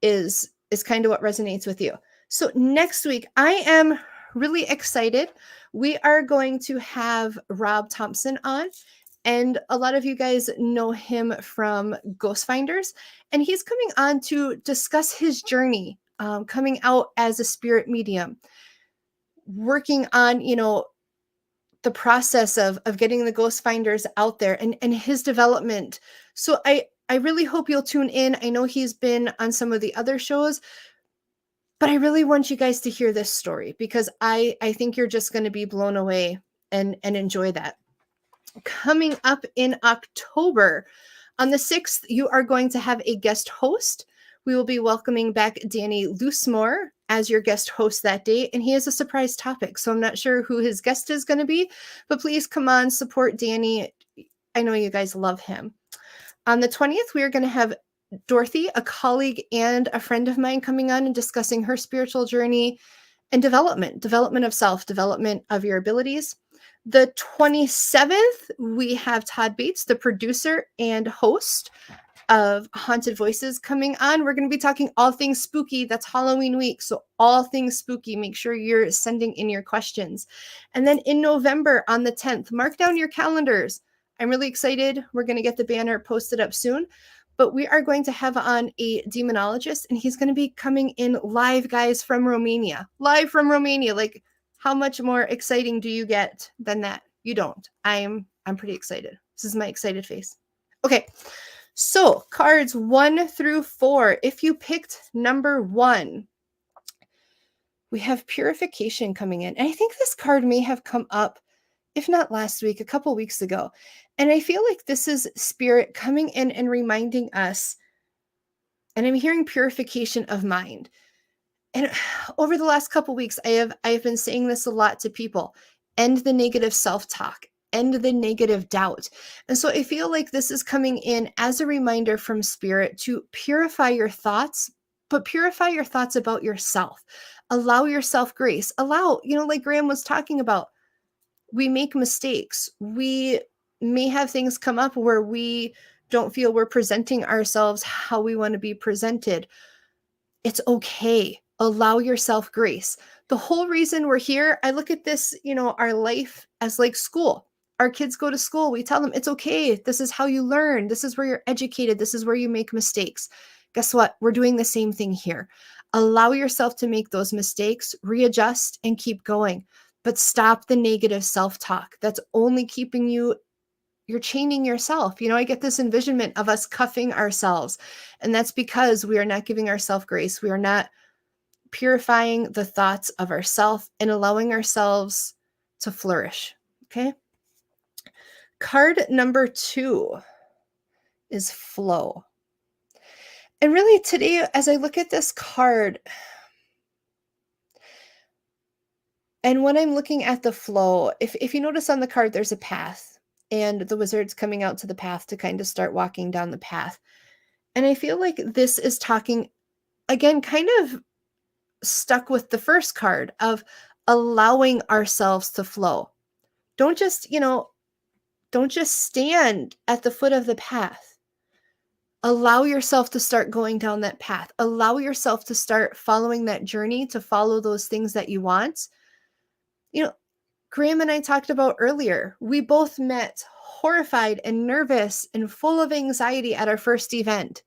is kind of what resonates with you. So next week, I am really excited. We are going to have Rob Thompson on. And a lot of you guys know him from Ghost Finders. And he's coming on to discuss his journey coming out as a spirit medium, working on, the process of getting the ghost finders out there and his development. So I really hope you'll tune in. I know he's been on some of the other shows, but I really want you guys to hear this story because I think you're just going to be blown away and enjoy that. Coming up in October, on the 6th, you are going to have a guest host. We will be welcoming back Danny Loosemore as your guest host that day, and he has a surprise topic, so I'm not sure who his guest is going to be, but please come on, support Danny. I know you guys love him. On the 20th, we are going to have Dorothy, a colleague and a friend of mine, coming on and discussing her spiritual journey and development of self, development of your abilities. The 27th, we have Todd Bates, the producer and host of Haunted Voices, coming on. We're going to be talking all things spooky. That's Halloween week. So all things spooky, make sure you're sending in your questions. And then in November on the 10th, mark down your calendars. I'm really excited. We're going to get the banner posted up soon, but we are going to have on a demonologist, and he's going to be coming in live, guys, from Romania. Live from Romania. Like, how much more exciting do you get than that? You don't. I'm pretty excited. This is my excited face. Okay. So cards 1 through 4, if you picked number 1, we have purification coming in. And I think this card may have come up, if not last week, a couple weeks ago. And I feel like this is spirit coming in and reminding us, and I'm hearing purification of mind. And over the last couple weeks, I have been saying this a lot to people. End the negative self-talk. End the negative doubt. And so I feel like this is coming in as a reminder from spirit to purify your thoughts, but purify your thoughts about yourself. Allow yourself grace. Allow, like Grahm was talking about, we make mistakes. We may have things come up where we don't feel we're presenting ourselves how we want to be presented. It's okay. Allow yourself grace. The whole reason we're here, I look at this, our life as like school. Our kids go to school. We tell them it's okay. This is how you learn. This is where you're educated. This is where you make mistakes. Guess what? We're doing the same thing here. Allow yourself to make those mistakes, readjust, and keep going. But stop the negative self-talk. That's only keeping you're chaining yourself. I get this envisionment of us cuffing ourselves. And that's because we are not giving ourselves grace. We are not purifying the thoughts of ourselves and allowing ourselves to flourish. Okay. Card number 2 is flow. And really today, as I look at this card, and when I'm looking at the flow, if you notice on the card, there's a path, and the wizard's coming out to the path to kind of start walking down the path. And I feel like this is talking, again, kind of stuck with the first card of allowing ourselves to flow. Don't just stand at the foot of the path. Allow yourself to start going down that path. Allow yourself to start following that journey, to follow those things that you want. Grahm and I talked about earlier, we both met horrified and nervous and full of anxiety at our first event.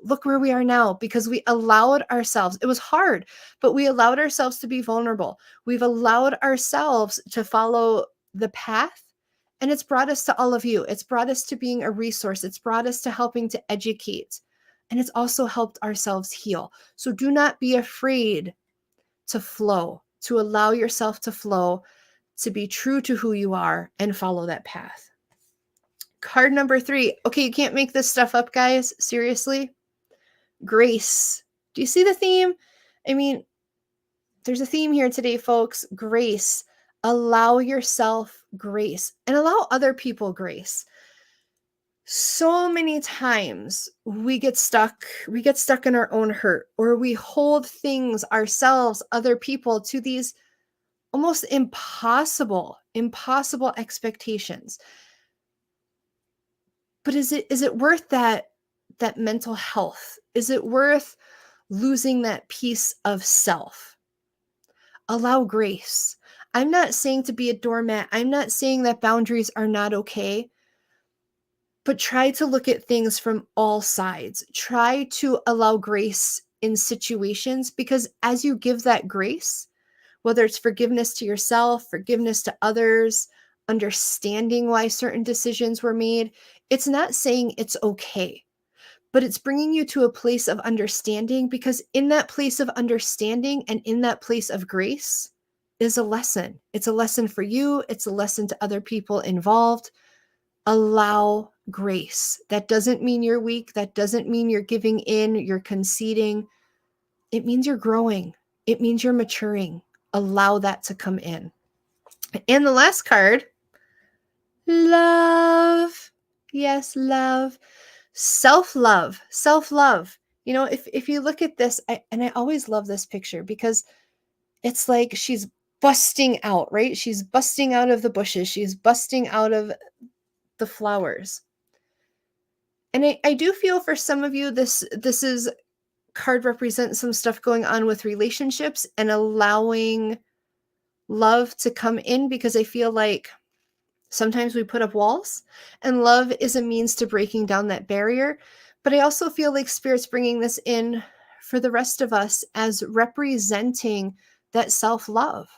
Look where we are now because we allowed ourselves, it was hard, but we allowed ourselves to be vulnerable. We've allowed ourselves to follow the path, and it's brought us to all of you. It's brought us to being a resource. It's brought us to helping to educate, and it's also helped ourselves heal. So do not be afraid to flow, to allow yourself to flow, to be true to who you are and follow that path. Card number 3. Okay, you can't make this stuff up, guys. Seriously. Grace. Do you see the theme? I mean, there's a theme here today, folks. Grace. Allow yourself grace and allow other people grace. So many times we get stuck in our own hurt, or we hold things, ourselves, other people, to these almost impossible expectations. But is it worth that mental health? Is it worth losing that piece of self? Allow grace. I'm not saying to be a doormat. I'm not saying that boundaries are not okay. But try to look at things from all sides. Try to allow grace in situations, because as you give that grace, whether it's forgiveness to yourself, forgiveness to others, understanding why certain decisions were made. It's not saying it's okay, but it's bringing you to a place of understanding, because in that place of understanding and in that place of grace is a lesson. It's a lesson for you. It's a lesson to other people involved. Allow grace. That doesn't mean you're weak. That doesn't mean you're giving in, you're conceding. It means you're growing. It means you're maturing. Allow that to come in. And the last card, love. Yes, love. Self-love. Self-love. You know, if you look at this, I always love this picture because it's like she's busting out, right? She's busting out of the bushes. She's busting out of the flowers. And I do feel for some of you, this is card represents some stuff going on with relationships and allowing love to come in, because I feel like sometimes we put up walls and love is a means to breaking down that barrier. But I also feel like Spirit's bringing this in for the rest of us as representing that self-love.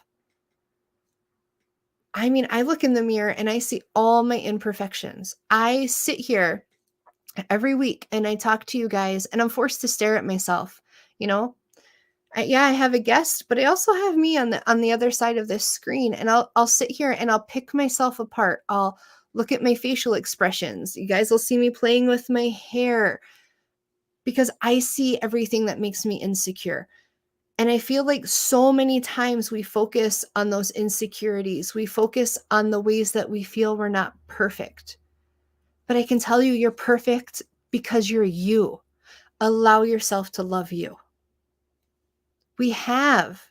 I mean, I look in the mirror and I see all my imperfections. I sit here every week and I talk to you guys and I'm forced to stare at myself. You know, I have a guest, but I also have me on the other side of this screen, and I'll sit here and I'll pick myself apart. I'll look at my facial expressions. You guys will see me playing with my hair because I see everything that makes me insecure. And I feel like so many times we focus on those insecurities. We focus on the ways that we feel we're not perfect. But I can tell you, you're perfect because you're you. Allow yourself to love you. We have,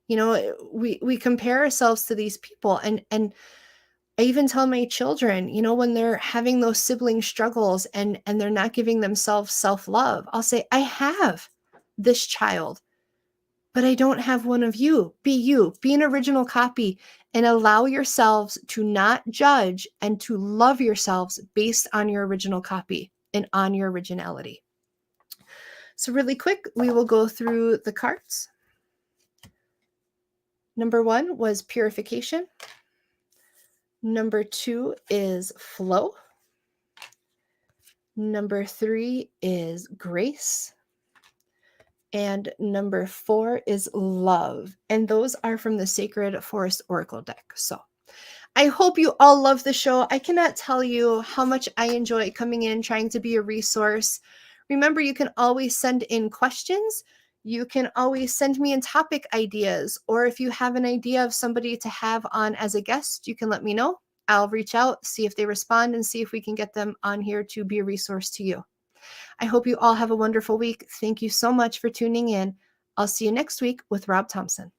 you know, we compare ourselves to these people. And I even tell my children, you know, when they're having those sibling struggles and they're not giving themselves self-love, I'll say, I have this child, but I don't have one of you. You. Be an original copy and allow yourselves to not judge and to love yourselves based on your original copy and on your originality. So really quick, we will go through the cards. Number 1 was purification. Number 2 is flow. Number 3 is grace. And number 4 is love. And those are from the Sacred Forest Oracle deck. So I hope you all love the show. I cannot tell you how much I enjoy coming in, trying to be a resource. Remember, you can always send in questions. You can always send me in topic ideas, or if you have an idea of somebody to have on as a guest, you can let me know. I'll reach out, see if they respond, and see if we can get them on here to be a resource to you. I hope you all have a wonderful week. Thank you so much for tuning in. I'll see you next week with Rob Thompson.